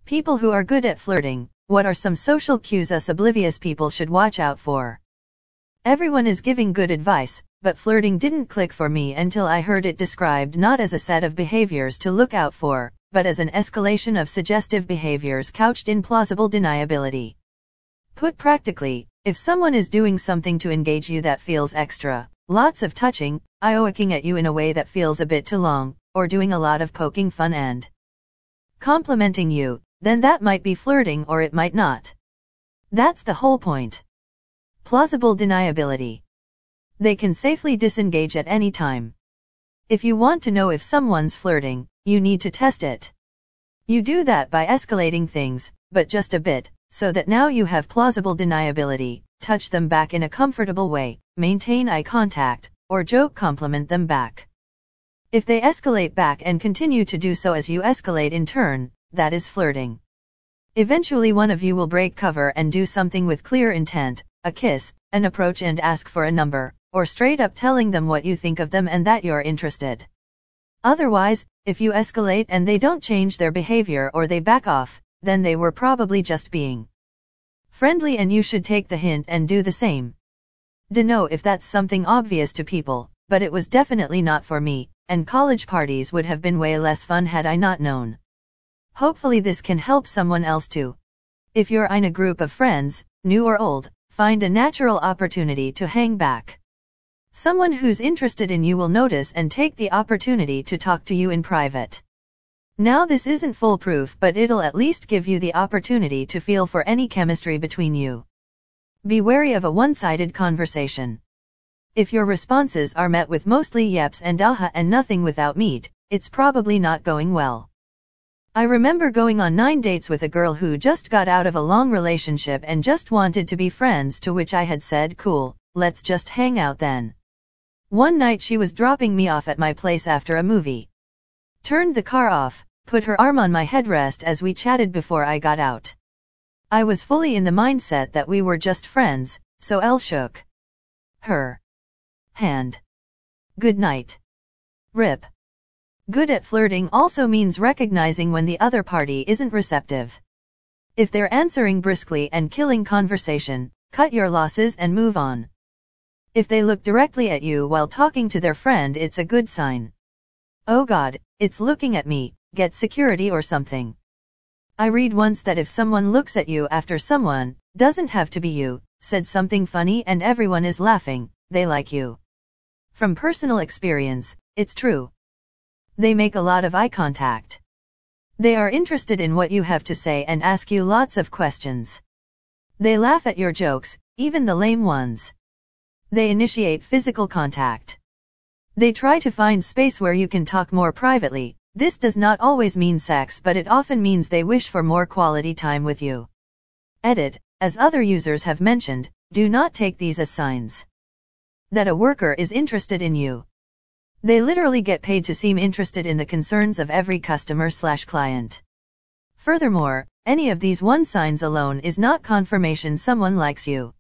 People who are good at flirting. What are some social cues us oblivious people should watch out for? Everyone is giving good advice, but flirting didn't click for me until I heard it described not as a set of behaviors to look out for, but as an escalation of suggestive behaviors couched in plausible deniability. Put practically, if someone is doing something to engage you that feels extra, lots of touching, eye-oaking at you in a way that feels a bit too long, or doing a lot of poking fun and complimenting you, then that might be flirting or it might not. That's the whole point. Plausible deniability. They can safely disengage at any time. If you want to know if someone's flirting, you need to test it. You do that by escalating things, but just a bit, so that now you have plausible deniability. Touch them back in a comfortable way, maintain eye contact, or joke compliment them back. If they escalate back and continue to do so as you escalate in turn, that is flirting. Eventually one of you will break cover and do something with clear intent, a kiss, an approach and ask for a number, or straight up telling them what you think of them and that you're interested. Otherwise, if you escalate and they don't change their behavior or they back off, then they were probably just being friendly and you should take the hint and do the same. Dunno if that's something obvious to people, but it was definitely not for me, and college parties would have been way less fun had I not known. Hopefully this can help someone else too. If you're in a group of friends, new or old, find a natural opportunity to hang back. Someone who's interested in you will notice and take the opportunity to talk to you in private. Now this isn't foolproof, but it'll at least give you the opportunity to feel for any chemistry between you. Be wary of a one-sided conversation. If your responses are met with mostly yeps and aha and nothing without meat, it's probably not going well. I remember going on 9 dates with a girl who just got out of a long relationship and just wanted to be friends, to which I had said, cool, let's just hang out then. One night she was dropping me off at my place after a movie. Turned the car off, put her arm on my headrest as we chatted before I got out. I was fully in the mindset that we were just friends, so Elle shook her hand. Good night. Rip. Good at flirting also means recognizing when the other party isn't receptive. If they're answering briskly and killing conversation, cut your losses and move on. If they look directly at you while talking to their friend, it's a good sign. Oh God, it's looking at me, get security or something. I read once that if someone looks at you after someone, doesn't have to be you, said something funny and everyone is laughing, they like you. From personal experience, it's true. They make a lot of eye contact. They are interested in what you have to say and ask you lots of questions. They laugh at your jokes, even the lame ones. They initiate physical contact. They try to find space where you can talk more privately. This does not always mean sex, but it often means they wish for more quality time with you. Edit, as other users have mentioned, do not take these as signs that a worker is interested in you. They literally get paid to seem interested in the concerns of every customer/client. Furthermore, any of these one signs alone is not confirmation someone likes you.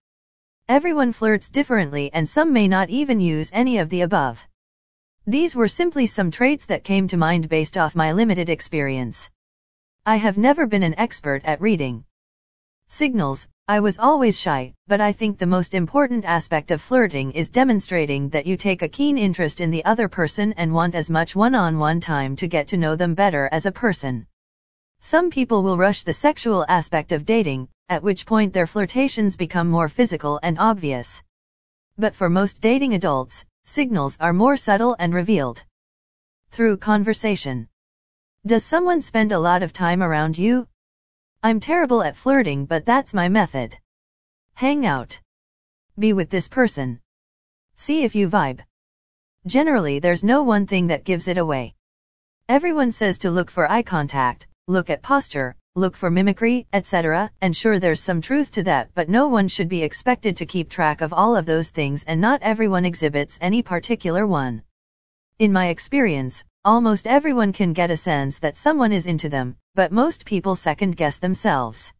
Everyone flirts differently and some may not even use any of the above. These were simply some traits that came to mind based off my limited experience. I have never been an expert at reading signals. I was always shy, but I think the most important aspect of flirting is demonstrating that you take a keen interest in the other person and want as much one-on-one time to get to know them better as a person. Some people will rush the sexual aspect of dating, at which point their flirtations become more physical and obvious. But for most dating adults, signals are more subtle and revealed through conversation. Does someone spend a lot of time around you? I'm terrible at flirting, but that's my method. Hang out. Be with this person. See if you vibe. Generally, there's no one thing that gives it away. Everyone says to look for eye contact, look at posture, look for mimicry, etc., and sure, there's some truth to that, but no one should be expected to keep track of all of those things, and not everyone exhibits any particular one. In my experience, almost everyone can get a sense that someone is into them, but most people second-guess themselves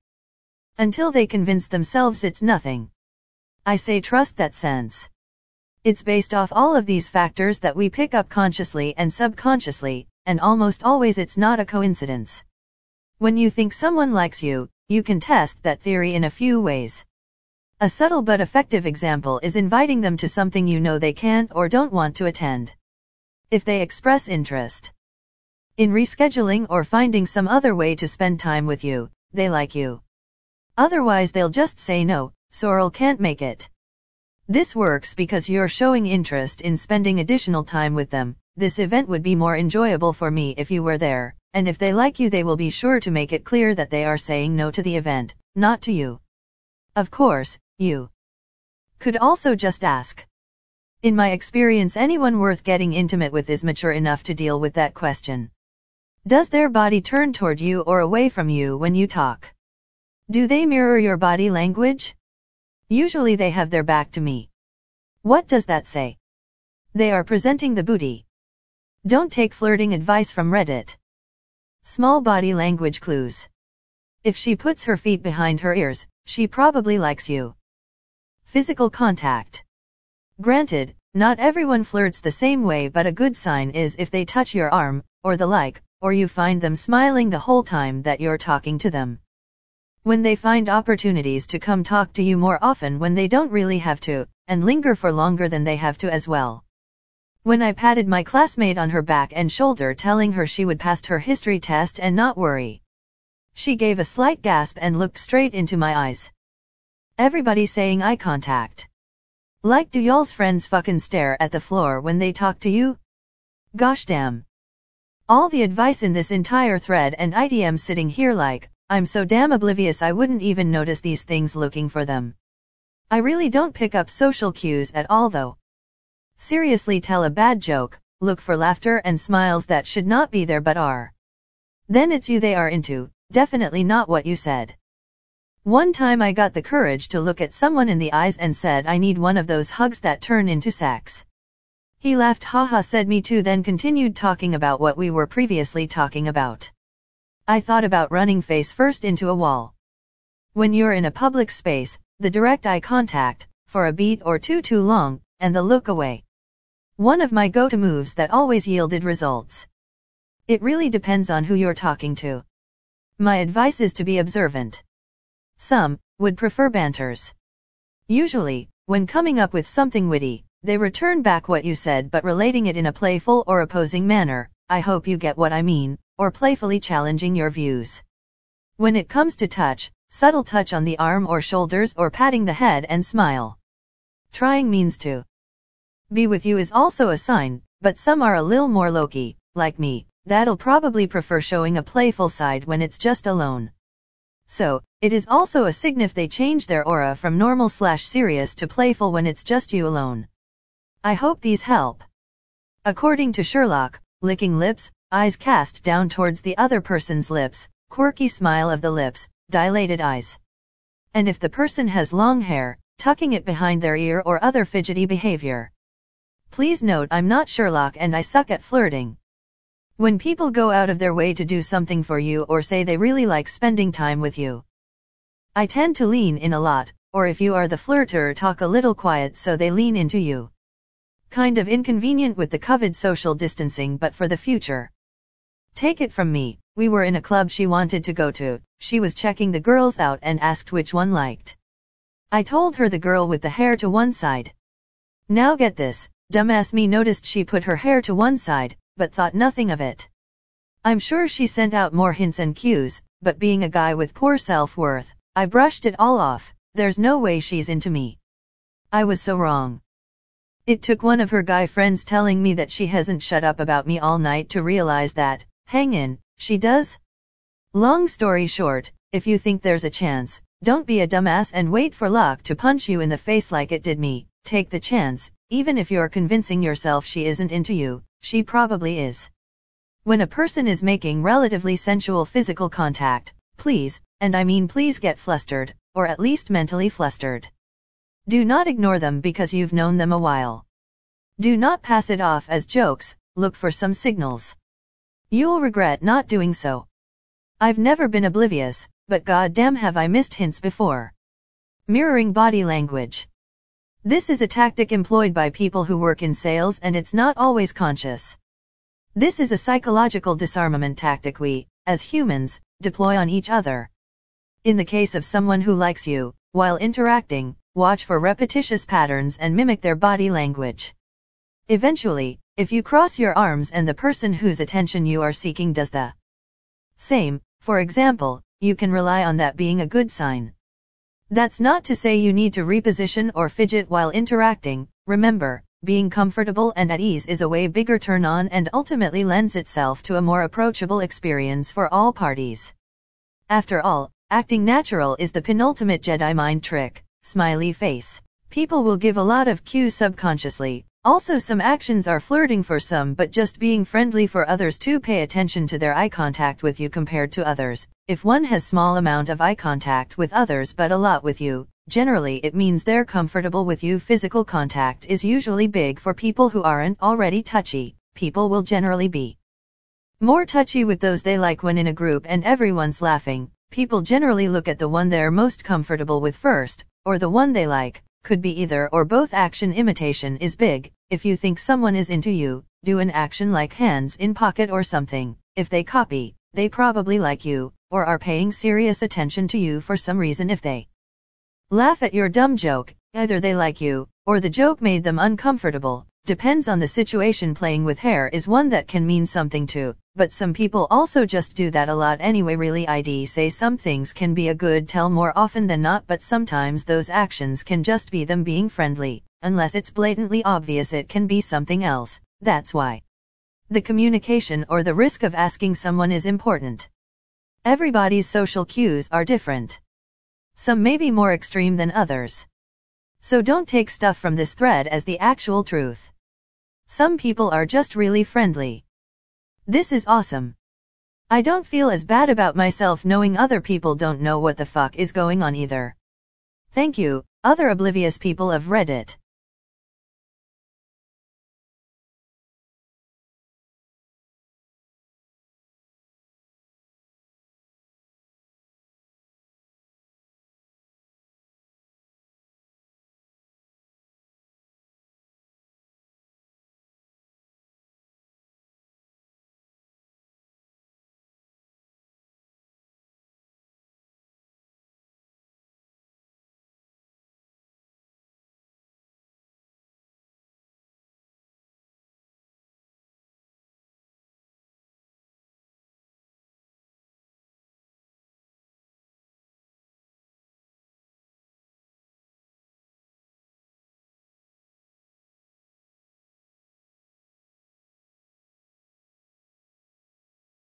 until they convince themselves it's nothing. I say trust that sense. It's based off all of these factors that we pick up consciously and subconsciously, and almost always it's not a coincidence. When you think someone likes you, you can test that theory in a few ways. A subtle but effective example is inviting them to something you know they can't or don't want to attend. If they express interest in rescheduling or finding some other way to spend time with you, they like you. Otherwise they'll just say no, Sorrel can't make it. This works because you're showing interest in spending additional time with them. This event would be more enjoyable for me if you were there, and if they like you they will be sure to make it clear that they are saying no to the event, not to you. Of course, you could also just ask. In my experience, anyone worth getting intimate with is mature enough to deal with that question. Does their body turn toward you or away from you when you talk? Do they mirror your body language? Usually they have their back to me. What does that say? They are presenting the booty. Don't take flirting advice from Reddit. Small body language clues. If she puts her feet behind her ears, she probably likes you. Physical contact. Granted, not everyone flirts the same way, but a good sign is if they touch your arm, or the like, or you find them smiling the whole time that you're talking to them. When they find opportunities to come talk to you more often when they don't really have to, and linger for longer than they have to as well. When I patted my classmate on her back and shoulder telling her she would pass her history test and not worry. She gave a slight gasp and looked straight into my eyes. Everybody saying eye contact. Like, do y'all's friends fucking stare at the floor when they talk to you? Gosh damn. All the advice in this entire thread and IDM sitting here like, I'm so damn oblivious I wouldn't even notice these things looking for them. I really don't pick up social cues at all though. Seriously, tell a bad joke, look for laughter and smiles that should not be there but are. Then it's you they are into, definitely not what you said. One time I got the courage to look at someone in the eyes and said I need one of those hugs that turn into sex. He laughed, haha, said me too, then continued talking about what we were previously talking about. I thought about running face first into a wall. When you're in a public space, the direct eye contact, for a beat or two too long, and the look away. One of my go-to moves that always yielded results. It really depends on who you're talking to. My advice is to be observant. Some would prefer banters. Usually, when coming up with something witty, they return back what you said but relating it in a playful or opposing manner, I hope you get what I mean, or playfully challenging your views. When it comes to touch, subtle touch on the arm or shoulders or patting the head and smile. Trying means to be with you is also a sign, but some are a little more low-key, like me, that'll probably prefer showing a playful side when it's just alone. So, it is also a sign if they change their aura from normal/serious to playful when it's just you alone. I hope these help. According to Sherlock, licking lips, eyes cast down towards the other person's lips, quirky smile of the lips, dilated eyes. And if the person has long hair, tucking it behind their ear or other fidgety behavior. Please note I'm not Sherlock and I suck at flirting. When people go out of their way to do something for you or say they really like spending time with you, I tend to lean in a lot, or if you are the flirter, talk a little quiet so they lean into you. Kind of inconvenient with the COVID social distancing, but for the future. Take it from me, we were in a club she wanted to go to, she was checking the girls out and asked which one liked. I told her the girl with the hair to one side. Now get this, dumbass me noticed she put her hair to one side, but thought nothing of it. I'm sure she sent out more hints and cues, but being a guy with poor self-worth, I brushed it all off. There's no way she's into me. I was so wrong. It took one of her guy friends telling me that she hasn't shut up about me all night to realize that, hang in, she does? Long story short, if you think there's a chance, don't be a dumbass and wait for luck to punch you in the face like it did me. Take the chance, even if you're convincing yourself she isn't into you, she probably is. When a person is making relatively sensual physical contact, please, and I mean please, get flustered, or at least mentally flustered. Do not ignore them because you've known them a while. Do not pass it off as jokes, look for some signals. You'll regret not doing so. I've never been oblivious, but goddamn have I missed hints before. Mirroring body language. This is a tactic employed by people who work in sales and it's not always conscious. This is a psychological disarmament tactic we, as humans, deploy on each other. In the case of someone who likes you, while interacting, watch for repetitious patterns and mimic their body language. Eventually, if you cross your arms and the person whose attention you are seeking does the same, for example, you can rely on that being a good sign. That's not to say you need to reposition or fidget while interacting. Remember, being comfortable and at ease is a way bigger turn on and ultimately lends itself to a more approachable experience for all parties. After all, acting natural is the penultimate Jedi mind trick. Smiley face. People will give a lot of cues subconsciously. Also, some actions are flirting for some, but just being friendly for others too. Pay attention to their eye contact with you compared to others. If one has small amount of eye contact with others but a lot with you, generally it means they're comfortable with you. Physical contact is usually big for people who aren't already touchy. People will generally be more touchy with those they like. When in a group and everyone's laughing, people generally look at the one they're most comfortable with first, or the one they like. Could be either or both. Action imitation is big. If you think someone is into you, do an action like hands in pocket or something. If they copy, they probably like you, or are paying serious attention to you for some reason. If they laugh at your dumb joke, either they like you, or the joke made them uncomfortable. Depends on the situation. Playing with hair is one that can mean something too, but some people also just do that a lot anyway. Really, I'd say some things can be a good tell more often than not, but sometimes those actions can just be them being friendly. Unless it's blatantly obvious, it can be something else. That's why the communication or the risk of asking someone is important. Everybody's social cues are different. Some may be more extreme than others. So don't take stuff from this thread as the actual truth. Some people are just really friendly. This is awesome. I don't feel as bad about myself knowing other people don't know what the fuck is going on either. Thank you, other oblivious people of Reddit.